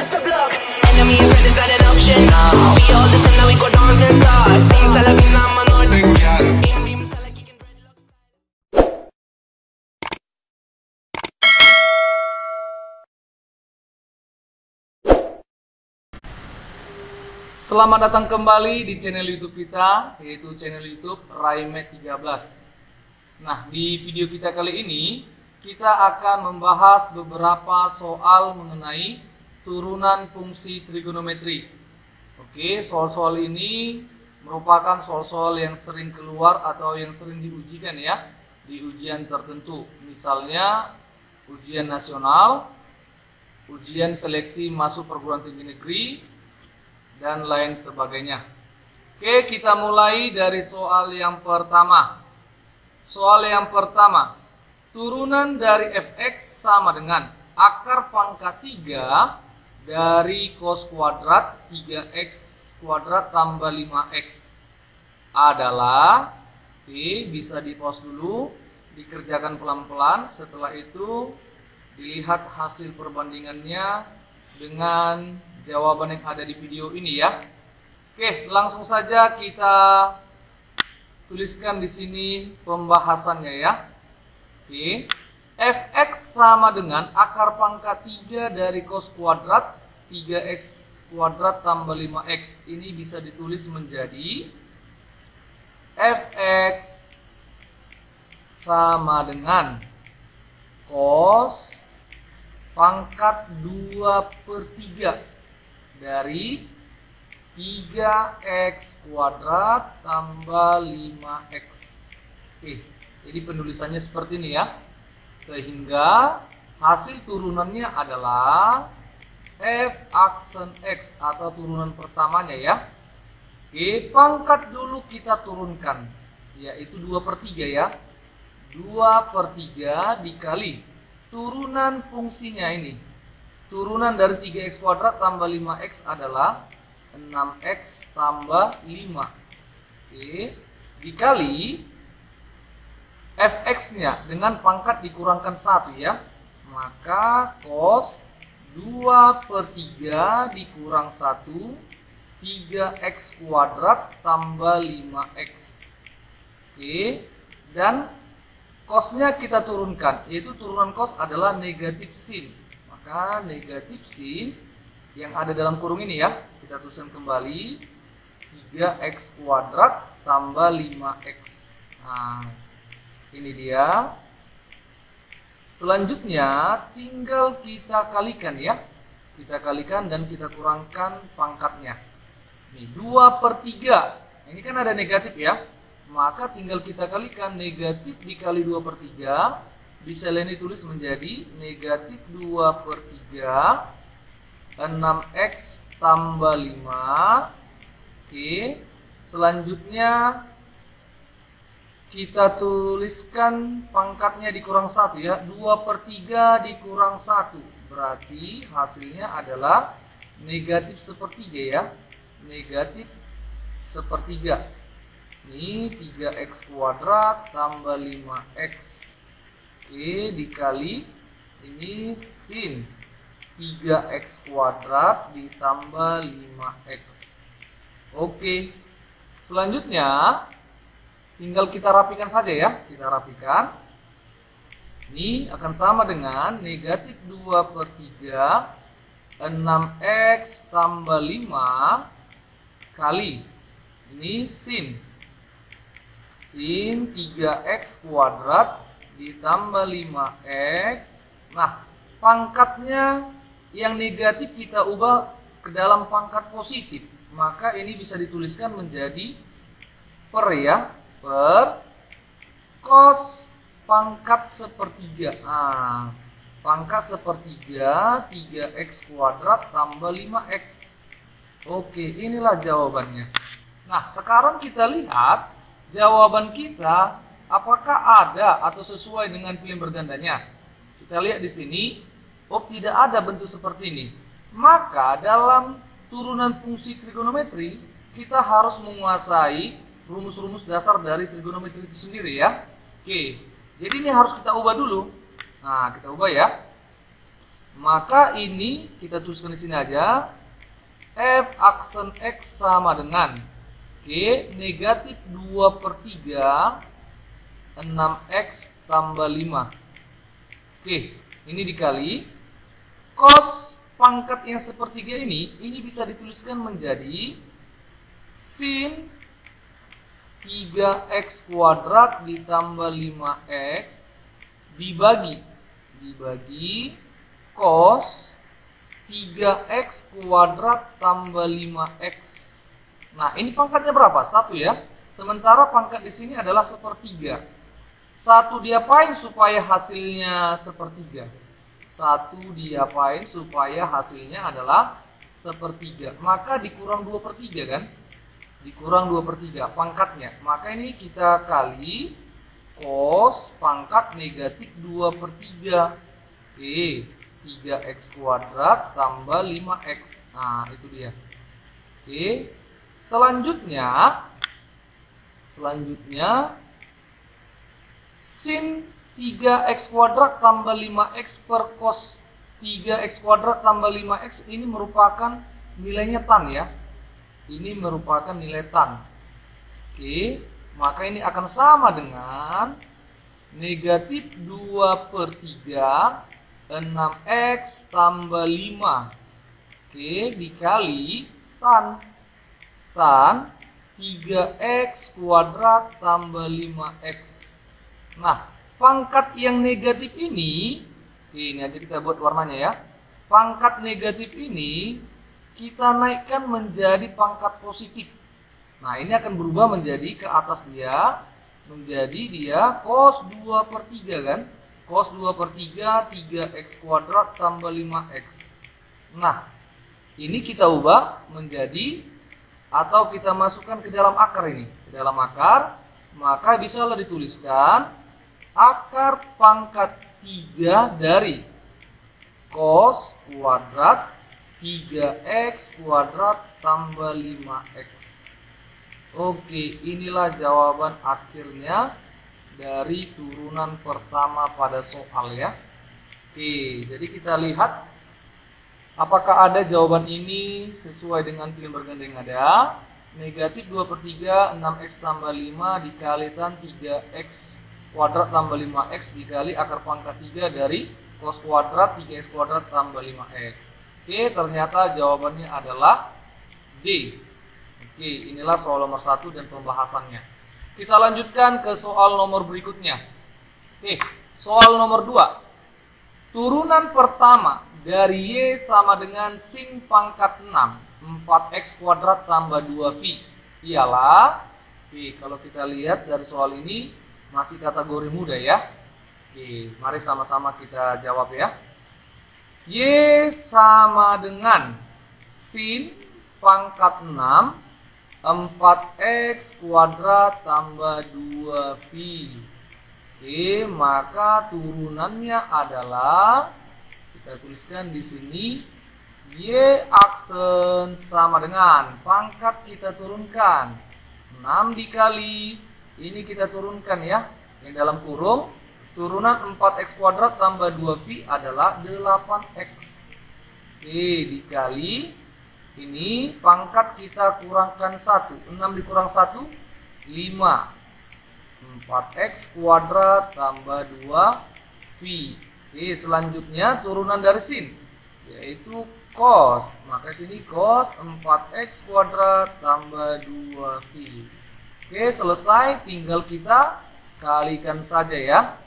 across the block. Enemy and friend is not an option. We all listen now, we go dance and start. Sing Salavina, I'm a northern girl. Selamat datang kembali di channel YouTube kita, yaitu channel YouTube Raimet 13. Nah, di video kita kali ini kita akan membahas beberapa soal mengenai turunan fungsi trigonometri. Oke, soal-soal ini merupakan soal-soal yang sering keluar atau yang sering diujikan ya di ujian tertentu. Misalnya ujian nasional, ujian seleksi masuk perguruan tinggi negeri, dan lain sebagainya. Oke, kita mulai dari soal yang pertama. Soal yang pertama, turunan dari fx sama dengan akar pangkat 3 dari cos kuadrat 3x kuadrat tambah 5x adalah, oke, bisa di pause dulu, dikerjakan pelan-pelan. Setelah itu dilihat hasil perbandingannya dengan jawaban yang ada di video ini ya. Oke, langsung saja kita tuliskan di sini pembahasannya ya. Oke, fx sama dengan akar pangkat 3 dari cos kuadrat 3x kuadrat tambah 5x. Ini bisa ditulis menjadi fx sama dengan cos pangkat 2/3 dari 3x kuadrat tambah 5x. Oke, jadi penulisannya seperti ini ya. Sehingga hasil turunannya adalah f aksen x atau turunan pertamanya ya. Oke, pangkat dulu kita turunkan, yaitu 2/3 ya. 2/3 dikali turunan fungsinya ini. Turunan dari 3x kuadrat tambah 5x adalah 6x tambah 5. Oke, dikali fx-nya dengan pangkat dikurangkan 1 ya. Maka cos 2/3 dikurang 1, 3x kuadrat tambah 5x. Oke, dan cosnya kita turunkan, yaitu turunan cos adalah negatif sin. Maka negatif sin yang ada dalam kurung ini ya, kita tuliskan kembali 3x kuadrat tambah 5x. Nah, ini dia. Selanjutnya tinggal kita kalikan ya. Kita kalikan dan kita kurangkan pangkatnya. Nih 2/3. Ini kan ada negatif ya. Maka tinggal kita kalikan negatif dikali 2/3. Bisa lain ditulis menjadi negatif 2/3 6x tambah 5. Oke, selanjutnya kita tuliskan pangkatnya dikurang 1 ya. 2/3 dikurang 1 berarti hasilnya adalah negatif 1/3 ya. Negatif 1/3. Ini 3x kuadrat tambah 5x. Oke, dikali ini sin 3x kuadrat ditambah 5x. Oke, selanjutnya tinggal kita rapikan saja ya. Kita rapikan. Ini akan sama dengan negatif 2/3 6x tambah 5 kali ini sin 3x kuadrat ditambah 5x. Nah, pangkatnya yang negatif kita ubah ke dalam pangkat positif. Maka ini bisa dituliskan menjadi per ya. Per cos pangkat 1/3. Nah, pangkat 1/3 3x kuadrat tambah 5x. Oke, inilah jawabannya. Nah, sekarang kita lihat jawaban kita apakah ada atau sesuai dengan pilihan bergandanya. Kita lihat di sini, tidak ada bentuk seperti ini. Maka dalam turunan fungsi trigonometri, kita harus menguasai rumus-rumus dasar dari trigonometri itu sendiri ya. Oke, jadi ini harus kita ubah dulu. Nah, kita ubah ya. Maka ini kita tuliskan di sini aja. F aksen X sama dengan negatif 2/3 6X tambah 5. Ini dikali cos pangkat yang sepertiga ini bisa dituliskan menjadi sin 3X kuadrat ditambah 5X dibagi cos 3X kuadrat tambah 5X. Nah, ini pangkatnya berapa? 1 ya. Sementara pangkat di sini adalah sepertiga. 1 diapain supaya hasilnya sepertiga? 1 diapain supaya hasilnya adalah sepertiga? Maka dikurang 2/3 kan? Dikurang 2/3 pangkatnya. Maka ini kita kali cos pangkat negatif 2/3. 3X kuadrat tambah 5X. Nah, itu dia. Selanjutnya sin 3X kuadrat tambah 5X per cos 3X kuadrat tambah 5X ini merupakan nilainya tan ya. Ini merupakan nilai tan. Maka ini akan sama dengan negatif 2/3 6X tambah 5 dikali tan 3X kuadrat tambah 5X. Nah, pangkat yang negatif ini aja kita buat warnanya ya. Pangkat negatif ini kita naikkan menjadi pangkat positif. Nah, ini akan berubah menjadi ke atas dia, menjadi dia cos 2/3 kan. Cos 2/3 3X kuadrat tambah 5X. Nah, ini kita ubah menjadi, atau kita masukkan ke dalam akar ini. Ke dalam akar, maka bisalah dituliskan akar pangkat 3 dari cos kuadrat 3X kuadrat tambah 5X. Oke, inilah jawaban akhirnya dari turunan pertama pada soal ya. Jadi kita lihat apakah ada jawaban ini sesuai dengan pilihan berganda yang ada. Negatif 2/3 6X tambah 5 dikalikan 3X kuadrat tambah 5X dikali akar pangkat 3 dari cos kuadrat 3X kuadrat tambah 5X. Ternyata jawabannya adalah D. Inilah soal nomor 1 dan pembahasannya. Kita lanjutkan ke soal nomor berikutnya. Soal nomor 2. Turunan pertama dari Y sama dengan sin pangkat 6 4X kuadrat tambah 2V ialah, kalau kita lihat dari soal ini masih kategori mudah ya. Mari sama-sama kita jawab ya. Y sama dengan sin pangkat 6 4X kuadrat tambah 2V. Maka turunannya adalah, kita tuliskan di sini, Y aksen sama dengan pangkat kita turunkan 6 dikali, ini kita turunkan ya, yang dalam kurung, turunan 4X kuadrat tambah 2V adalah 8X. Dikali, ini pangkat kita kurangkan 1, 6 dikurang 1, 5. 4X kuadrat tambah 2V. Selanjutnya turunan dari sin, yaitu cos. Maka sini cos 4X kuadrat tambah 2V. Selesai, tinggal kita kalikan saja ya.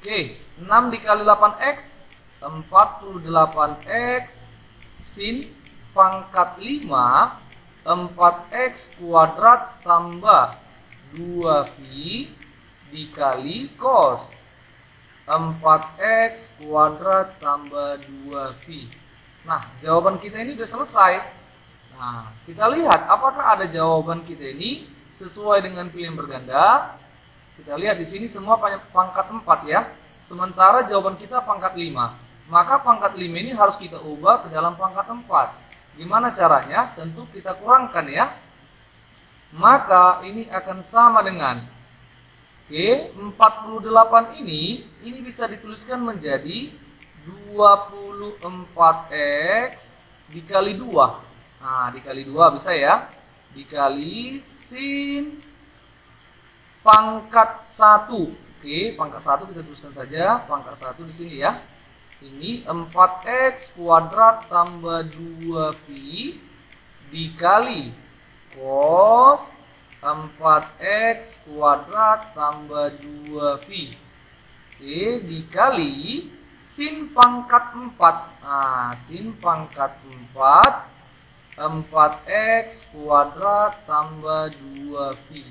6 dikali 8X, 48X sin pangkat 5 4X kuadrat tambah 2V dikali cos 4X kuadrat tambah 2V. Nah, jawaban kita ini sudah selesai. Nah, kita lihat apakah ada jawaban kita ini sesuai dengan pilihan berganda. Kita lihat di sini semua pangkat 4 ya. Sementara jawaban kita pangkat 5. Maka pangkat 5 ini harus kita ubah ke dalam pangkat 4. Gimana caranya? Tentu kita kurangkan ya. Maka ini akan sama dengan 48 ini bisa dituliskan menjadi 24X dikali 2. Nah, dikali 2 bisa ya. Dikali sin pangkat 1. Oke, pangkat 1 kita tuliskan saja. Pangkat 1 di sini ya. Ini 4X kuadrat tambah 2V dikali cos 4X kuadrat tambah 2V. Oke, dikali sin pangkat 4. Nah, sin pangkat 4 4X kuadrat tambah 2V.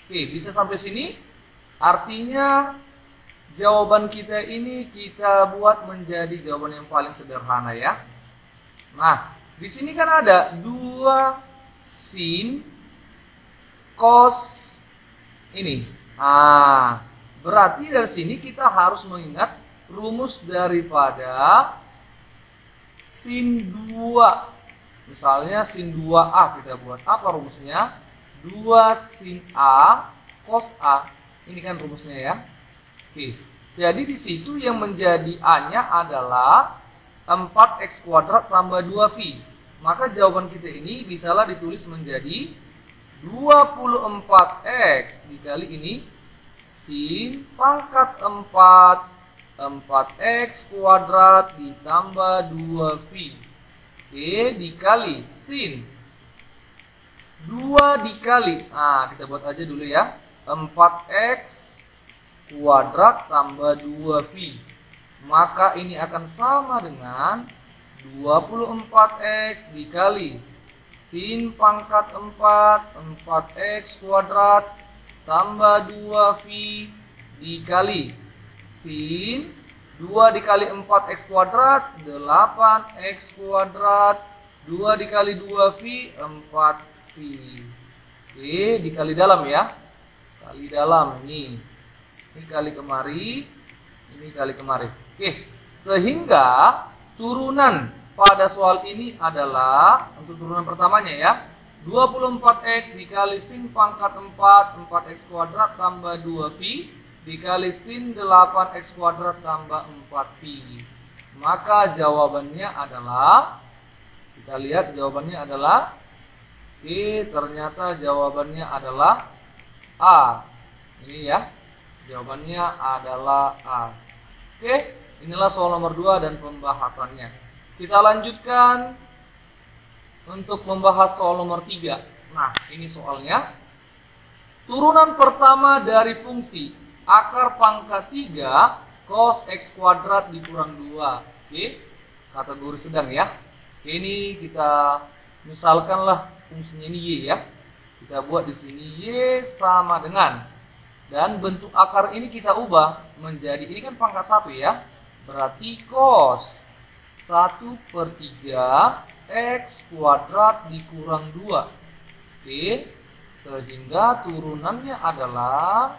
Oke, bisa sampai sini? Artinya jawaban kita ini kita buat menjadi jawaban yang paling sederhana ya. Nah, di sini kan ada 2 sin cos ini. Nah, berarti dari sini kita harus mengingat rumus daripada sin 2. Misalnya sin 2A kita buat. Apa rumusnya? 2 sin A cos A. Ini kan rumusnya ya. Oke. Jadi di situ yang menjadi A-nya adalah 4X kuadrat tambah 2V. Maka jawaban kita ini bisalah ditulis menjadi 24X dikali ini sin pangkat 4X kuadrat ditambah 2V. Oke, dikali sin 2 dikali, nah kita buat aja dulu ya, 4X kuadrat tambah 2V. Maka ini akan sama dengan 24X dikali sin pangkat 4X kuadrat tambah 2V dikali sin 2 dikali 4X kuadrat 8X kuadrat 2 dikali 2V 4V. Oke, dikali dalam ya. Kali dalam nih. Ini kali kemari, ini kali kemari. Oke, sehingga turunan pada soal ini adalah untuk turunan pertamanya ya. 24X dikali sin pangkat 4X kuadrat tambah 2V dikali sin 8X kuadrat tambah 4V. Maka jawabannya adalah, kita lihat jawabannya adalah, ternyata jawabannya adalah A. Ini ya, jawabannya adalah A. Oke, inilah soal nomor 2 dan pembahasannya. Kita lanjutkan untuk membahas soal nomor 3. Nah, ini soalnya. Turunan pertama dari fungsi akar pangkat 3 cos X kuadrat dikurang 2. Oke, kategori sedang ya. Oke, ini kita misalkanlah fungsinya ini Y ya. Kita buat di sini Y sama dengan, dan bentuk akar ini kita ubah menjadi, ini kan pangkat 1 ya. Berarti cos 1/3 X kuadrat dikurang 2. Oke, sehingga turunannya adalah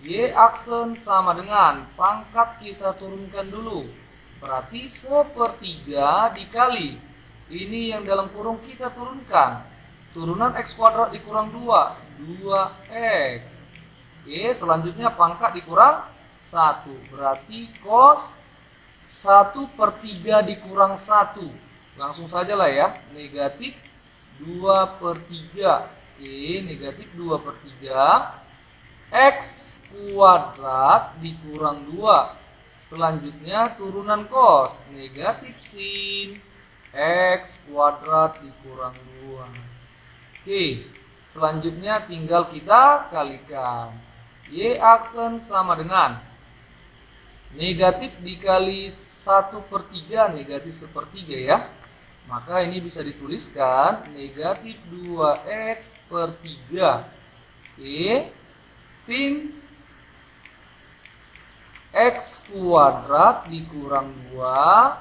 Y aksen sama dengan pangkat kita turunkan dulu. Berarti 1/3 dikali. Ini yang dalam kurung kita turunkan. Turunan X kuadrat dikurang 2. 2X. Oke, selanjutnya pangkat dikurang 1. Berarti cos 1/3 dikurang 1. Langsung saja lah ya. Negatif 2/3. Oke, negatif 2/3. X kuadrat dikurang 2. Selanjutnya turunan cos, negatif sin X kuadrat dikurang 2. Oke, selanjutnya tinggal kita kalikan. Y aksen sama dengan negatif dikali 1/3, negatif 1/3 ya. Maka ini bisa dituliskan negatif 2X/3. Oke, sin X kuadrat dikurang 2.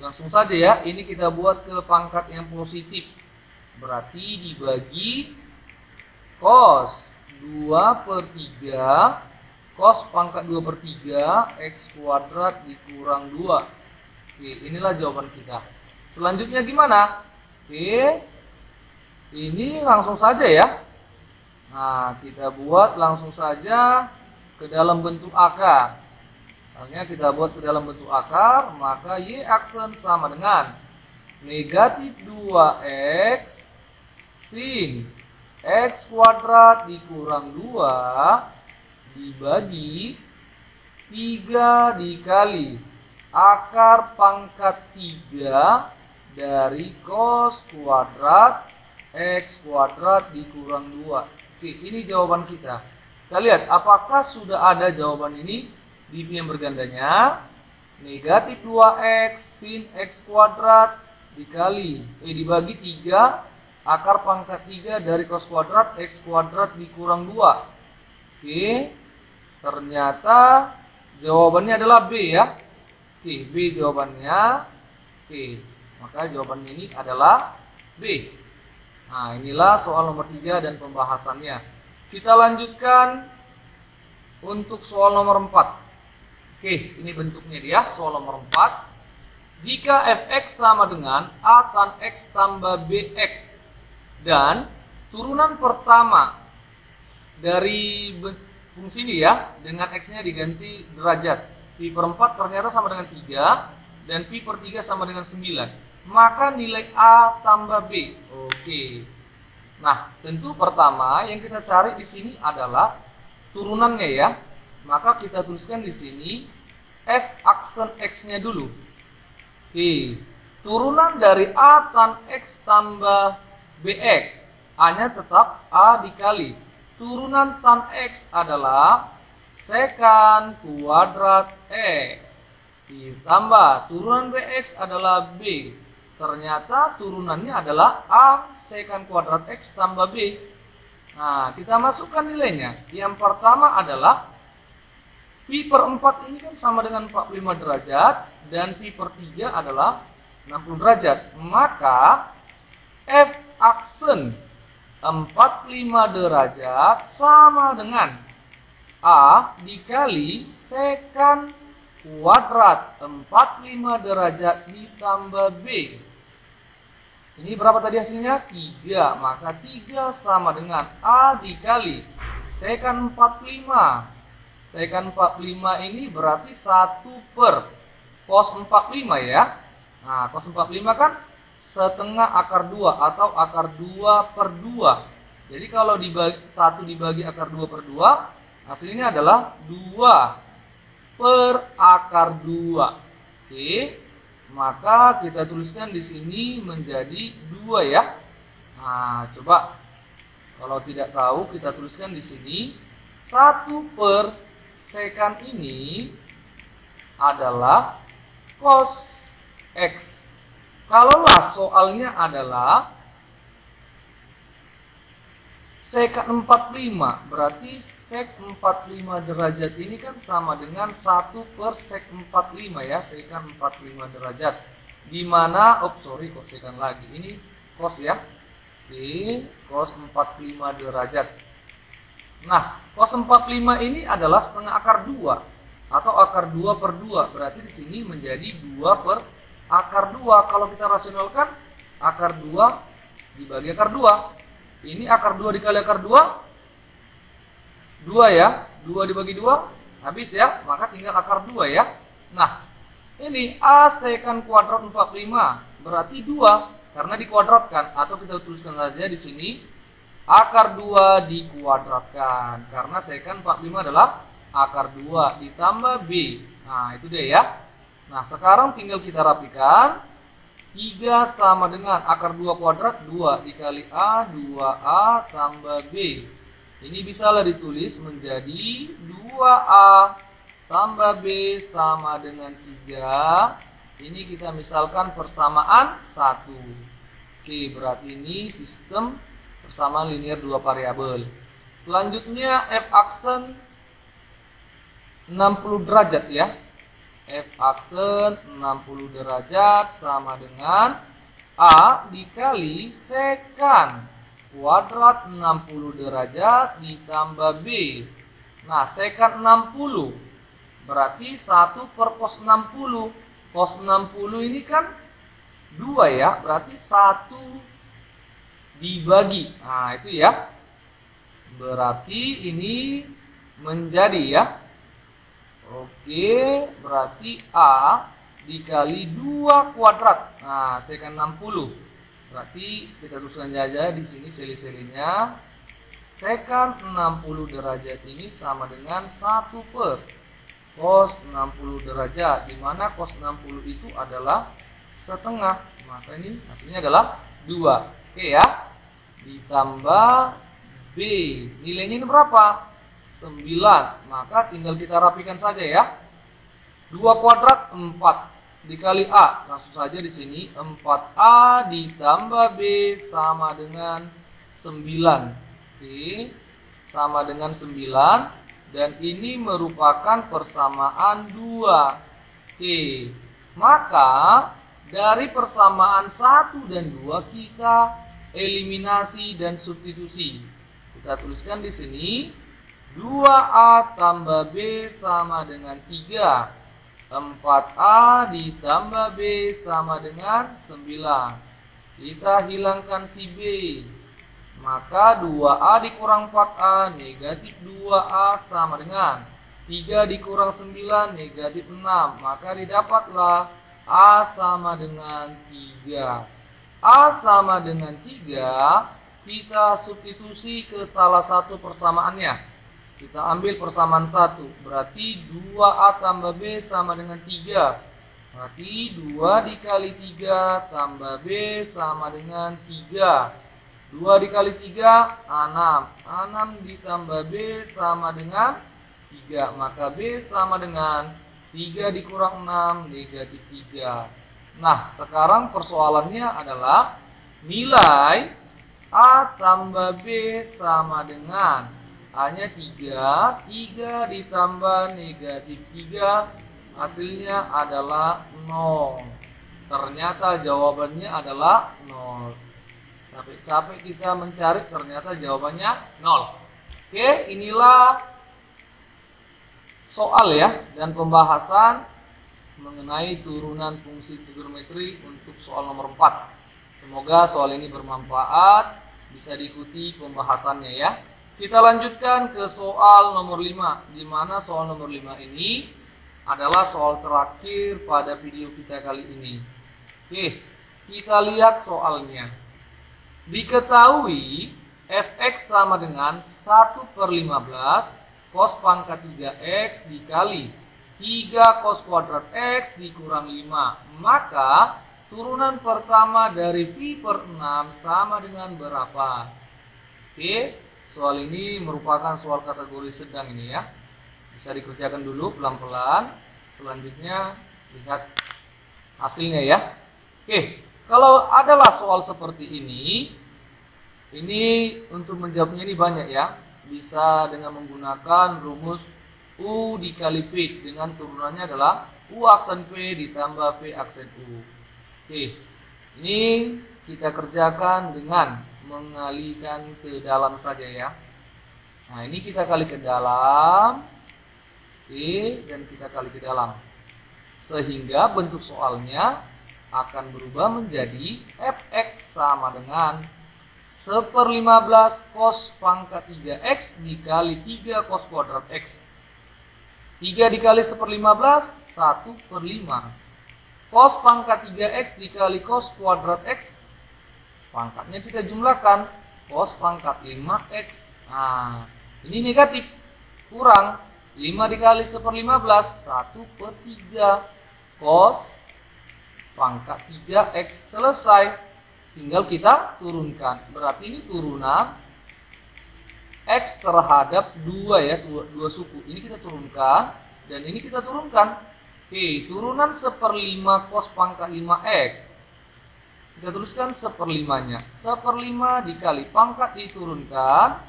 Langsung saja ya, ini kita buat ke pangkat yang positif. Berarti dibagi cos 2/3, cos pangkat 2/3 X kuadrat dikurang 2. Oke, inilah jawaban kita. Selanjutnya gimana? Oke, ini langsung saja ya. Nah, kita buat langsung saja ke dalam bentuk akar. Misalnya kita buat ke dalam bentuk akar, maka Y aksen sama dengan negatif 2X sin X kuadrat dikurang 2 dibagi 3 dikali akar pangkat 3 dari cos kuadrat X kuadrat dikurang 2. Oke, ini jawaban kita. Kita lihat apakah sudah ada jawaban ini di yang bergandanya. Negatif 2X sin X kuadrat dibagi 3 akar pangkat 3 dari cos kuadrat X kuadrat dikurang 2. Oke, ternyata jawabannya adalah B ya. Oke, B jawabannya. Oke, maka jawabannya ini adalah B. Nah, inilah soal nomor 3 dan pembahasannya. Kita lanjutkan untuk soal nomor 4. Oke, ini bentuknya dia, soal nomor 4. Jika fx sama dengan a tan x tambah bx dan turunan pertama dari fungsi ini ya, dengan x-nya diganti derajat. Pi per 4 ternyata sama dengan 3 dan pi per 3 sama dengan 9. Maka nilai a tambah b. Oke. Nah, tentu pertama yang kita cari di sini adalah turunannya ya. Maka kita tuliskan di sini f aksen x-nya dulu. Oke, turunan dari a tan x tambah bx, a-nya tetap a dikali turunan tan x adalah sekan kuadrat x ditambah turunan bx adalah b. Ternyata turunannya adalah a sekan kuadrat x tambah b. Nah, kita masukkan nilainya. Yang pertama adalah pi per 4 ini kan sama dengan 45 derajat dan pi per 3 adalah 60 derajat. Maka f aksen 45 derajat sama dengan a dikali sekan kuadrat 45 derajat ditambah b. Ini berapa tadi hasilnya? 3. Maka 3 sama dengan a dikali sekan 45. Sekan 45 ini berarti 1 per cos 45 ya. Nah, cos 45 kan setengah akar 2 atau akar 2 per 2. Jadi kalau dibagi 1 dibagi akar 2 per 2, hasilnya adalah 2 per akar 2. Oke, maka kita tuliskan di sini menjadi 2 ya. Nah, coba kalau tidak tahu kita tuliskan di sini 1 per sekan ini adalah cos x. Kalaulah soalnya adalah sekan 45, berarti sek 45 derajat ini kan sama dengan 1 per sek 45 ya, sekan 45 derajat. Dimana, kok sekan lagi, ini cos ya. Oke, cos 45 derajat. Nah, cos 45 ini adalah setengah akar 2 atau akar 2 per 2. Berarti di sini menjadi 2 per akar 2. Kalau kita rasionalkan, akar 2 dibagi akar 2. Ini akar 2 dikali akar 2. 2 ya. 2 dibagi 2. Habis ya. Maka tinggal akar 2 ya. Nah, ini a sekan kuadrat 45. Berarti 2. Karena dikuadratkan. Atau kita tuliskan saja di sini. Akar 2 dikuadratkan. Karena sekan 45 adalah akar 2 ditambah B. Nah, itu dia ya. Nah, sekarang tinggal kita rapikan. 3 sama dengan akar 2 kuadrat 2 dikali A, 2A tambah B. Ini bisalah ditulis menjadi 2A tambah B sama dengan 3. Ini kita misalkan persamaan 1. Oke, berarti ini sistem persamaan linear 2 variabel. Selanjutnya f aksen 60 derajat ya. F aksen 60 derajat sama dengan A dikali sekan kuadrat 60 derajat ditambah B. Nah, sekan 60 berarti 1 per cos 60. Cos 60 ini kan 2 ya, berarti 1 dibagi. Nah, itu ya. Berarti ini menjadi ya. Oke, berarti A dikali 2 kuadrat. Nah, sekan 60. Berarti kita tuliskan aja di sini seli-selinya. Sekan 60 derajat ini sama dengan 1 per cos 60 derajat, di mana cos 60 itu adalah setengah. Maka ini hasilnya adalah 2. Oke ya. Ditambah B. Nilainya ini berapa? 9. Maka tinggal kita rapikan saja ya. 2 kuadrat 4 dikali A. Langsung saja di sini 4A ditambah B sama dengan 9. Oke, sama dengan 9, dan ini merupakan persamaan 2. Oke, maka dari persamaan 1 dan 2 kita eliminasi dan substitusi. Kita tuliskan di sini 2A tambah B sama dengan 3. 4A ditambah B sama dengan 9. Kita hilangkan si B. Maka 2A dikurang 4A negatif 2A sama dengan 3 dikurang 9 negatif 6. Maka didapatlah A sama dengan 3. A sama dengan 3, kita substitusi ke salah satu persamaannya. Kita ambil persamaan 1, berarti 2A tambah B sama dengan 3. Berarti 2 dikali 3 tambah B sama dengan 3. 2 dikali 3, 6. 6 ditambah B sama dengan 3. Maka B sama dengan 3 dikurang 6, negatif 3. Nah, sekarang persoalannya adalah nilai A tambah B sama dengan A-nya 3. 3 ditambah negatif 3, hasilnya adalah 0. Ternyata jawabannya adalah 0. Capek-capek kita mencari, ternyata jawabannya 0. Oke, inilah soal ya, dan pembahasan mengenai turunan fungsi trigonometri untuk soal nomor 4. Semoga soal ini bermanfaat, bisa diikuti pembahasannya ya. Kita lanjutkan ke soal nomor 5, di mana soal nomor 5 ini adalah soal terakhir pada video kita kali ini. Oke, kita lihat soalnya. Diketahui fx sama dengan 1/15 cos pangkat 3x dikali 3 cos kuadrat x dikurang 5. Maka turunan pertama dari phi per 6 sama dengan berapa? Oke, soal ini merupakan soal kategori sedang ini ya. Bisa dikerjakan dulu pelan-pelan. Selanjutnya lihat hasilnya ya. Oke. Kalau adalah soal seperti ini untuk menjawabnya ini banyak ya. Bisa dengan menggunakan rumus U dikali P, dengan turunannya adalah U aksen P ditambah P aksen U. Oke, ini kita kerjakan dengan mengalihkan ke dalam saja ya. Nah, ini kita kali ke dalam, Oke, dan kita kali ke dalam. Sehingga bentuk soalnya akan berubah menjadi fx sama dengan 1/15 cos pangkat 3x dikali 3 cos kuadrat x. 3 dikali 1/15, 1/5. Cos pangkat 3x dikali cos kuadrat x, pangkatnya kita jumlahkan, cos pangkat 5x. Nah, ini negatif, kurang. 5 dikali 1/15, 1/3 cos pangkat 3x. Selesai, tinggal kita turunkan. Berarti ini turunan x terhadap 2 ya, 2 suku. Ini kita turunkan, dan ini kita turunkan. Oke, turunan 1/5 cos pangkat 5x. Kita tuliskan 1/5-nya. 1/5 dikali pangkat diturunkan.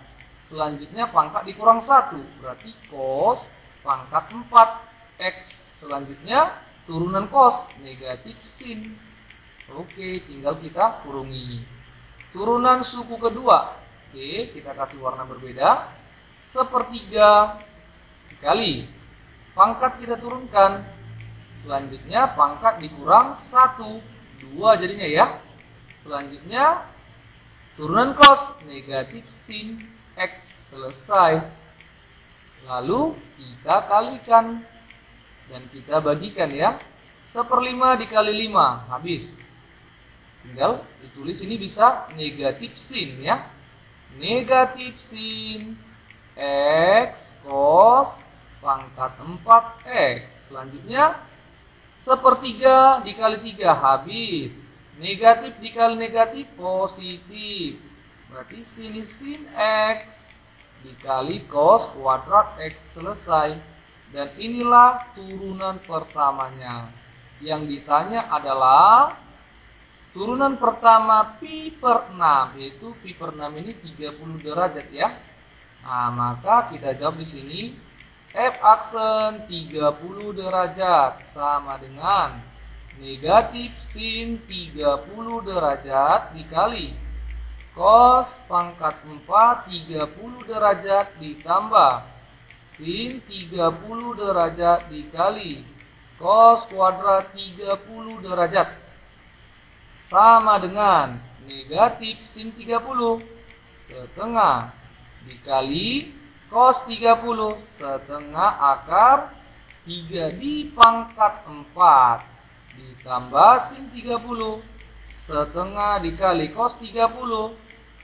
Selanjutnya pangkat dikurang 1, berarti cos pangkat 4x. Selanjutnya turunan cos, negatif sin. Oke, tinggal kita kurungi. Turunan suku kedua, oke, kita kasih warna berbeda. 1/3 dikali pangkat kita turunkan. Selanjutnya pangkat dikurang 1, 2 jadinya ya. Selanjutnya turunan cos, negatif sin x. Selesai. Lalu kita kalikan. Dan kita bagikan ya. 1/5 dikali 5 habis. Tinggal ditulis, ini bisa negatif sin ya. Negatif sin X cos pangkat 4X. Selanjutnya 1/3 dikali 3 habis. Negatif dikali negatif positif. Berarti sin X dikali cos kuadrat X selesai. Dan inilah turunan pertamanya. Yang ditanya adalah turunan pertama pi/6, yaitu pi/6 ini 30 derajat ya. Nah, maka kita jawab di sini F aksen 30 derajat sama dengan negatif sin 30 derajat dikali cos pangkat 4 30 derajat ditambah sin 30 derajat dikali cos kuadrat 30 derajat sama dengan negatif sin 30 setengah dikali cos 30 setengah akar 3 di pangkat 4 ditambah sin 30 setengah dikali cos 30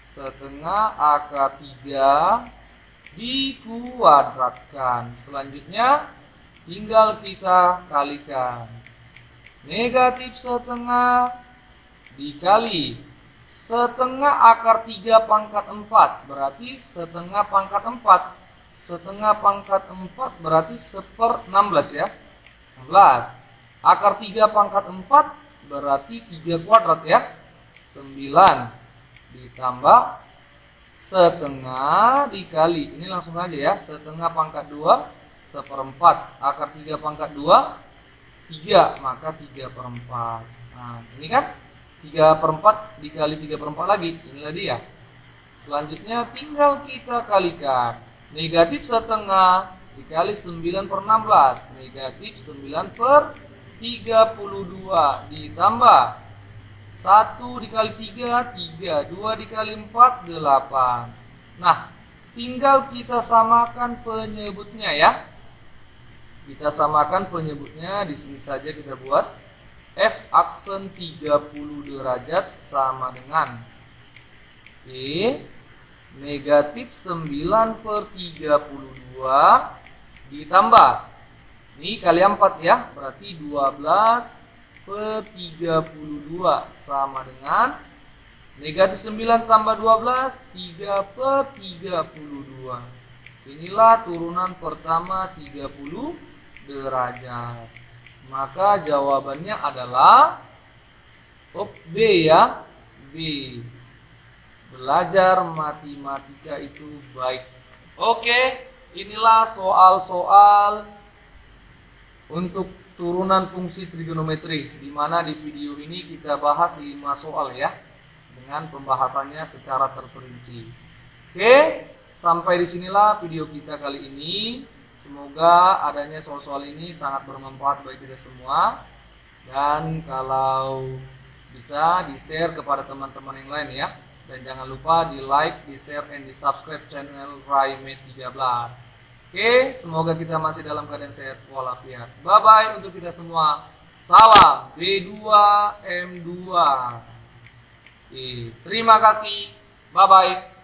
setengah akar 3 dikuadratkan. Selanjutnya tinggal kita kalikan. Negatif setengah dikali setengah akar 3 pangkat 4 berarti setengah pangkat 4. Setengah pangkat 4 berarti 1/16 ya. 16. Akar 3 pangkat 4 berarti 3 kuadrat ya. 9 ditambah setengah dikali, ini langsung aja ya, setengah pangkat 2 1/4. Akar 3 pangkat 2 3, maka 3/4. Nah ini kan 3/4 dikali 3/4 lagi, inilah dia. Selanjutnya tinggal kita kalikan. Negatif setengah dikali 9/16, negatif 9/32 ditambah 1 dikali 3, 3, 2 dikali 4, 8. Nah, tinggal kita samakan penyebutnya ya. Kita samakan penyebutnya, di sini saja kita buat F aksen 30 derajat sama dengan negatif 9/32 ditambah, ini kali 4 ya, berarti 12/32 sama dengan negatif 9 tambah 12, 3/32. Inilah turunan pertama 30 derajat. Maka jawabannya adalah B ya, B. Belajar matematika itu baik. Oke, inilah soal-soal untuk turunan fungsi trigonometri, di mana di video ini kita bahas 5 soal ya, dengan pembahasannya secara terperinci. Oke, sampai disinilah video kita kali ini. Semoga adanya soal-soal ini sangat bermanfaat bagi kita semua, dan kalau bisa di-share kepada teman-teman yang lain ya. Dan jangan lupa di like, di share, and di subscribe channel Raimet 13. Oke, semoga kita masih dalam keadaan sehat walafiat. Bye bye untuk kita semua. Salam B2M2. Oke, terima kasih. Bye bye.